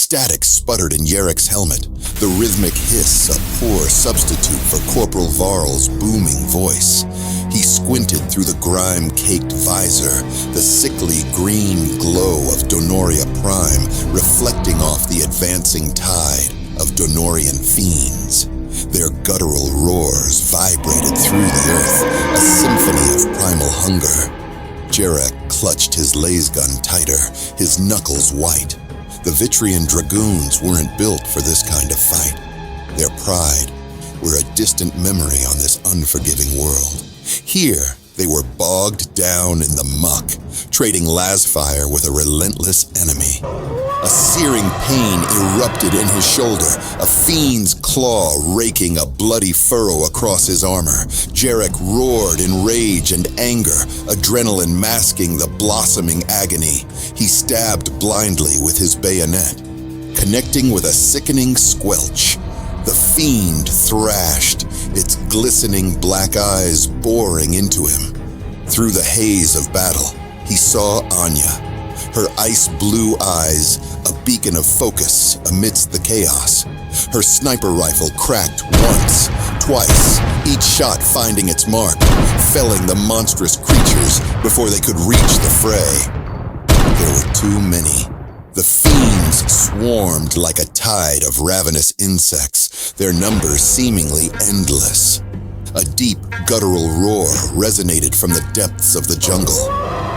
Static sputtered in Yarek's helmet, the rhythmic hiss a poor substitute for Corporal Varl's booming voice. He squinted through the grime-caked visor, the sickly green glow of Donoria Prime reflecting off the advancing tide of Donorian fiends. Their guttural roars vibrated through the earth, a symphony of primal hunger. Jarek clutched his laser gun tighter, his knuckles white. The Vitrian Dragoons weren't built for this kind of fight. Their pride were a distant memory on this unforgiving world. Here, they were bogged down in the muck, trading lasfire with a relentless enemy. A searing pain erupted in his shoulder, a fiend's claw raking a bloody furrow across his armor. Jarek roared in rage and anger, adrenaline masking the blossoming agony. He stabbed blindly with his bayonet, connecting with a sickening squelch. The fiend thrashed, its glistening black eyes boring into him. Through the haze of battle, he saw Anya. Her ice-blue eyes, a beacon of focus amidst the chaos. Her sniper rifle cracked once, twice, each shot finding its mark, felling the monstrous creatures before they could reach the fray. There were too many. The fiends swarmed like a tide of ravenous insects, their numbers seemingly endless. A deep, guttural roar resonated from the depths of the jungle.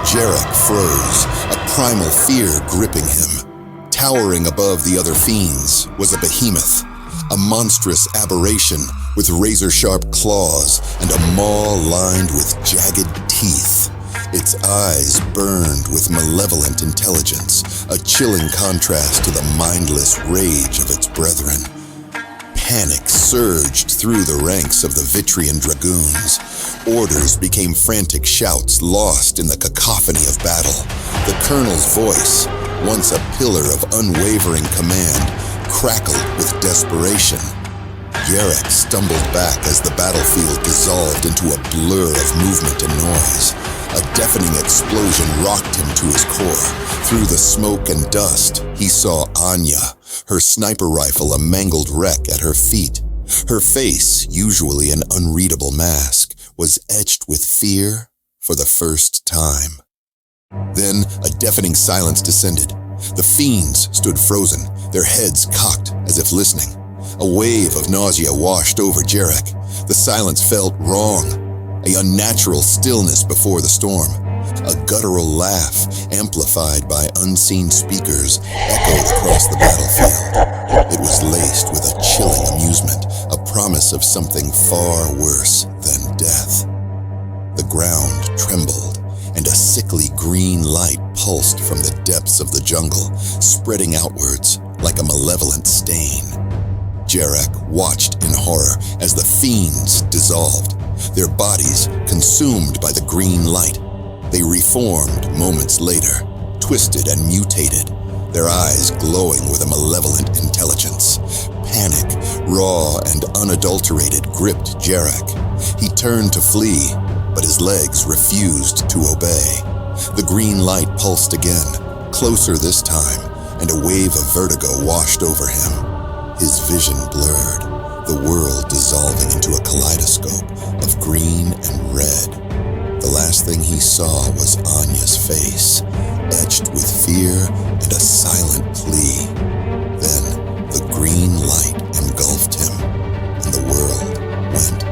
Jarek froze, a primal fear gripping him. Towering above the other fiends was a behemoth, a monstrous aberration with razor-sharp claws and a maw lined with jagged teeth. Its eyes burned with malevolent intelligence, a chilling contrast to the mindless rage of its brethren. Panic surged through the ranks of the Vitrian Dragoons. Orders became frantic shouts lost in the cacophony of battle. The colonel's voice, once a pillar of unwavering command, crackled with desperation. Jarek stumbled back as the battlefield dissolved into a blur of movement and noise. A deafening explosion rocked him to his core. Through the smoke and dust, he saw Anya, her sniper rifle a mangled wreck at her feet. Her face, usually an unreadable mask, was etched with fear for the first time. Then a deafening silence descended. The fiends stood frozen, their heads cocked as if listening. A wave of nausea washed over Jarek. The silence felt wrong. A unnatural stillness before the storm. A guttural laugh, amplified by unseen speakers, echoed across the battlefield. It was laced with a chilling amusement, a promise of something far worse than death. The ground trembled, and a sickly green light pulsed from the depths of the jungle, spreading outwards like a malevolent stain. Jarek watched in horror as the fiends dissolved, their bodies consumed by the green light. They reformed moments later, twisted and mutated, their eyes glowing with a malevolent intelligence. Panic, raw and unadulterated, gripped Jarek. He turned to flee, but his legs refused to obey. The green light pulsed again, closer this time, and a wave of vertigo washed over him. His vision blurred, the world dissolving into a kaleidoscope of green and red. The last thing he saw was Anya's face, etched with fear and a silent plea. Then the green light engulfed him, and the world went